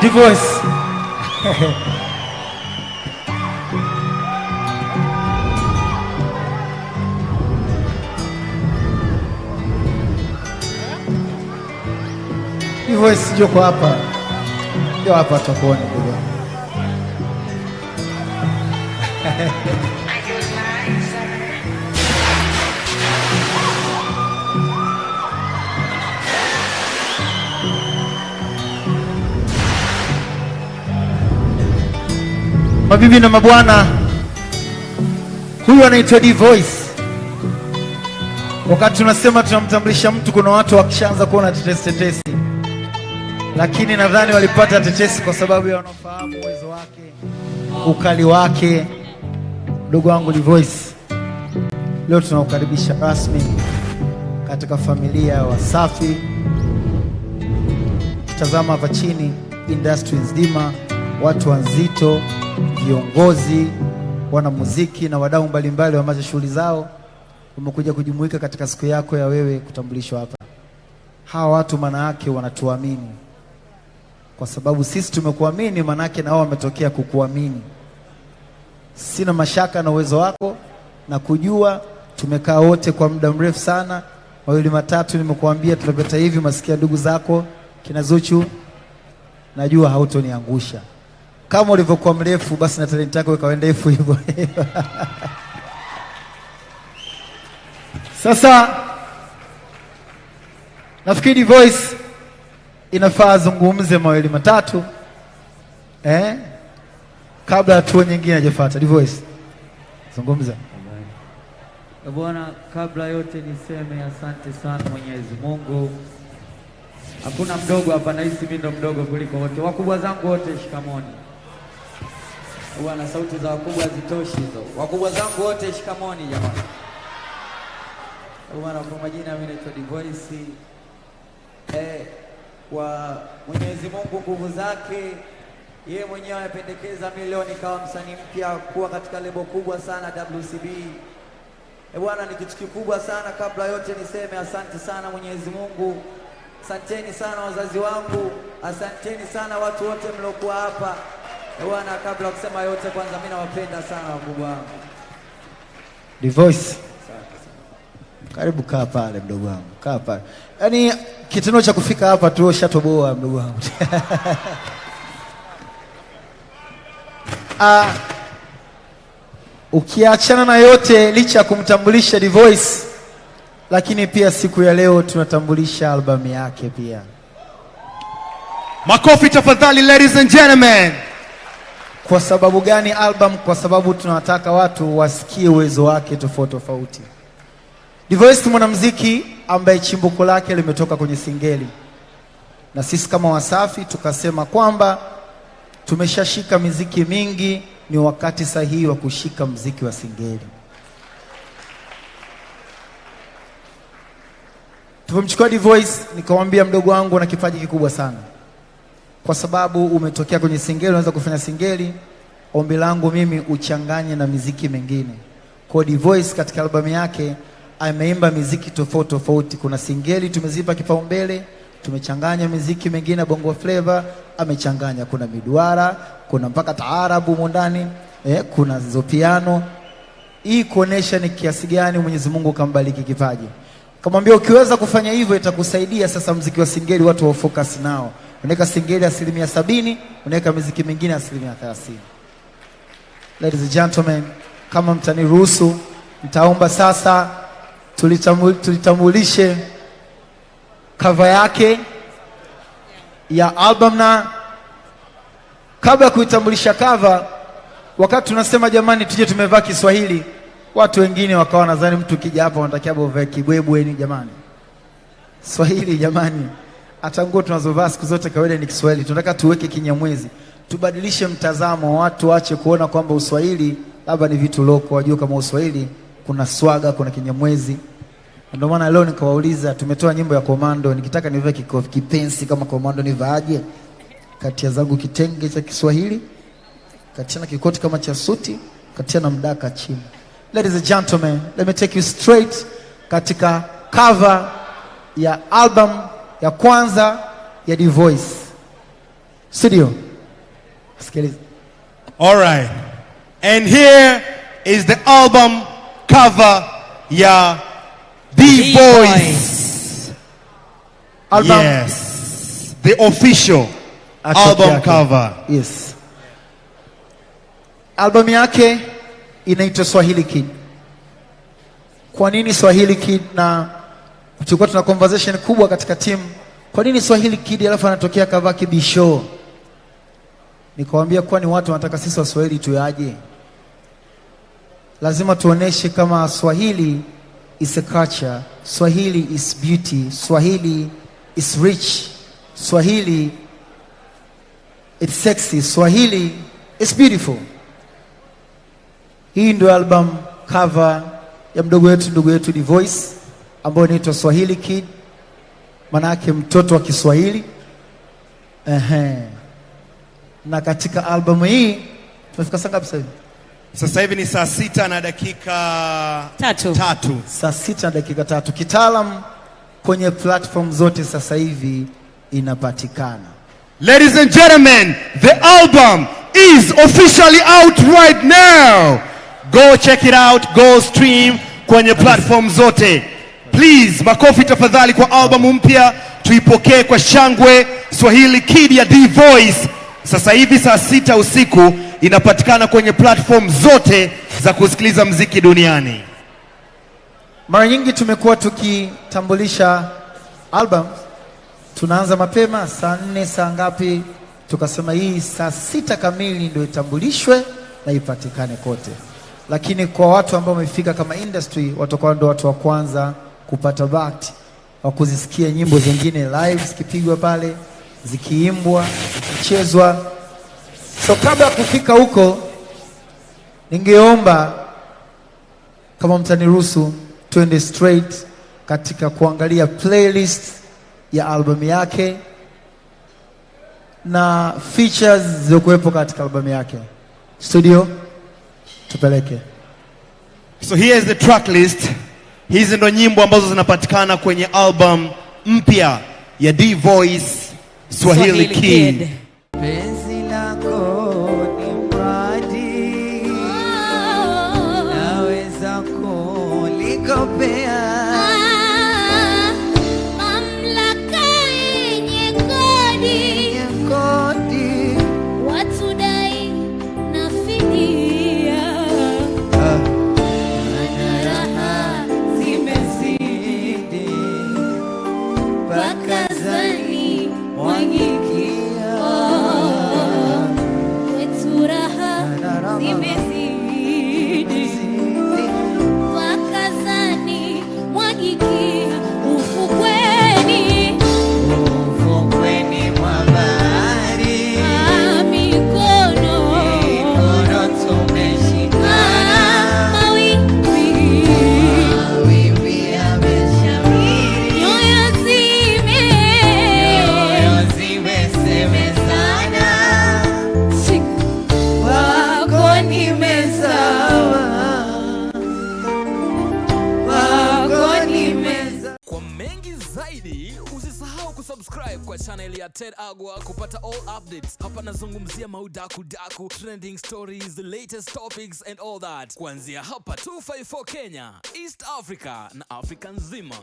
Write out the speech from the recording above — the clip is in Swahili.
Dvoice. Dvoice yuko hapa. Ndio hapa tutakuona ndugu. Mabibi na mabwana, huyu anaitwa Dvoice. Wakati tunasema tunamtambulisha mtu, kuna watu wakishaanza kuona tetesi, lakini nadhani walipata tetesi kwa sababu ya wanafahamu uwezo wake, ukali wake. Ndugu wangu Dvoice, leo tunaukaribisha rasmi katika familia ya Wasafi. Tazama hapa chini, industry nzima, watu wazito, viongozi, wanamuziki na wadau mbalimbali wa shughuli zao wamekuja kujumuika katika siku yako ya wewe kutambulishwa hapa. Hawa watu maana yake wanatuamini. Kwa sababu sisi tumekuamini, maana yake na wao wametokea kukuamini. Sina mashaka na uwezo wako na kujua tumekaa wote kwa muda mrefu sana. Mawili matatu nimekuambia tunapita hivi, masikia ndugu zako kina Zuchu, najua hautoniangusha. Kama ulivyokuwa mrefu, basi na talent yako ikawa ndefu hivyo. Sasa nafikiri Dvoice inafaa zungumze mawili matatu kabla hatua nyingine hajafuata. Dvoice, zungumza. Bwana, kabla yote niseme asante sana Mwenyezi Mungu. Hakuna mdogo hapa, nahisi mimi ndo mdogo kuliko wote. Wakubwa zangu wote shikamoni. Bwana, sauti za wakubwa zitoshi hizo. Wakubwa zangu wote shikamoni jamani. Bwana, kwa majina mimi naitwa Dvoice. Kwa Mwenyezi Mungu nguvu zake, yeye mwenyewe amependekeza mimi leo nikawa msanii mpya kuwa katika lebo kubwa sana WCB. Bwana, ni kitu kikubwa sana. Kabla yote niseme asante sana Mwenyezi Mungu. Asanteni sana wazazi wangu. Asanteni sana watu wote mliokuwa hapa. Bwana, kabla kusema yote, kwanza mimi nawapenda sana wakubwa wangu. Dvoice, karibu kaa pale mdogo wangu. Kaa pale. Yaani kitendo cha kufika hapa tu shatoboa mdogo wangu. Ukiachana na yote, licha ya kumtambulisha Dvoice, lakini pia siku ya leo tunatambulisha albamu yake pia. Makofi tafadhali, ladies and gentlemen. Kwa sababu gani album? Kwa sababu tunataka watu wasikie uwezo wake tofauti tofauti. Dvoice ni mwanamuziki ambaye chimbuko lake limetoka kwenye singeli, na sisi kama Wasafi tukasema kwamba tumeshashika miziki mingi, ni wakati sahihi wa kushika mziki wa singeli. Tulipomchukua Dvoice, nikamwambia mdogo wangu ana kipaji kikubwa sana. Kwa sababu umetokea kwenye singeli, unaweza kufanya singeli. Ombi langu mimi uchanganye na miziki mingine. Kwa Dvoice katika albamu yake ameimba miziki tofauti tofauti. Kuna singeli tumezipa kipaumbele, tumechanganya miziki mingine, bongo flavor amechanganya, kuna miduara, kuna mpaka taarabu mondani, kuna zo piano. Hii kuonesha ni kiasi gani Mwenyezi Mungu kambariki kipaji. Kamwambia ukiweza kufanya hivyo itakusaidia sasa mziki wa singeli watu wa focus nao. Unaweka singeli 70%, unaweka miziki mingine 30%. Ladies and gentlemen, kama mtaniruhusu, nitaomba sasa tulitambulishe cover yake ya album. Na kabla ya kuitambulisha cover, wakati tunasema jamani tuje tumevaa Kiswahili, watu wengine wakawa nadhani mtu kija hapa wanatakia uvae kibwebwe. Ni jamani, Swahili jamani, hata nguo tunazovaa siku zote kawaida ni Kiswahili. Tunataka tuweke Kinyamwezi, tubadilishe mtazamo, watu waache kuona kwamba Uswahili labda ni vitu loko, wajue kama Uswahili kuna swaga, kuna Kinyamwezi. Ndio maana leo nikawauliza, tumetoa nyimbo ya Komando, nikitaka nivae kipensi kama Komando nivaaje? Katia zangu kitenge cha Kiswahili, katia na kikoti kama cha suti, katia na mdaka chini. Ladies and gentlemen, let me take you straight katika cover ya album ya kwanza ya Dvoice. Studio. Sikiliza. All right. And here is the album cover ya Dvoice. Album. Yes. The official album cover. Yes. Album yake inaitwa Swahili Kid. Kwa nini Swahili Kid? Na tulikuwa tuna conversation kubwa katika team. Kwa nini Swahili Kid alafu anatokea kavaa kibisho? Nikamwambia kwani watu wanataka sisi Waswahili tuyaje? Lazima tuoneshe kama Swahili is a culture, Swahili is beauty, Swahili is rich, Swahili it's sexy, Swahili is beautiful. Hii ndio album cover ya ndugu yetu Dvoice ambayo inaitwa Swahili Kid, maana yake mtoto wa Kiswahili. Na katika album hii tumefika saa ngapi sasa hivi? Sasa hivi ni saa 6 na dakika 3. Saa 6 na dakika 3. Kitaalam kwenye platform zote sasa hivi inapatikana. Ladies and gentlemen, the album is officially out right now. Go check it out, go stream kwenye platform zote. Please, makofi tafadhali kwa album mpya, tuipokee kwa shangwe. Swahili Kid ya Dvoice. Sasa hivi saa 6 usiku inapatikana kwenye platform zote za kusikiliza muziki duniani. Mara nyingi tumekuwa tukitambulisha album, tunaanza mapema saa 4 saa ngapi, tukasema hii saa 6 kamili ndio itambulishwe na ipatikane kote. Lakini kwa watu ambao wamefika kama industry, watakuwa ndio watu wa kwanza kupata bahati wa kuzisikia nyimbo zingine live zikipigwa pale, zikiimbwa, zikichezwa. So kabla kufika huko, ningeomba kama mtaniruhusu tuende straight katika kuangalia playlist ya album yake na features zilizokuwepo katika album yake. Studio, tupeleke. So here is the track list. Hizi ndo nyimbo ambazo zinapatikana kwenye album mpya ya Dvoice, Swahili Kid. Penzi lako ni mradi, naweza kulikopea. Mamlaka yenye kodi, watu dai na fidia. Raha zimezidi, bakazani mwangikia. Wetu raha zimezidi, bakazani mwangikia. Ufukweni Mwa bahari, mikono tumeshikana, mawimbi yameshamiri, nyoyo zimesemezana, wako nimezawa, wako nimezawa. Kwa mengi zaidi usisahau kusubscribe kwa channel ya Ted Agwa kupata all updates. Hapa nazungumzia maudaku daku, trending stories, the latest topics and all that. Kuanzia hapa 254 Kenya, East Africa na Afrika nzima.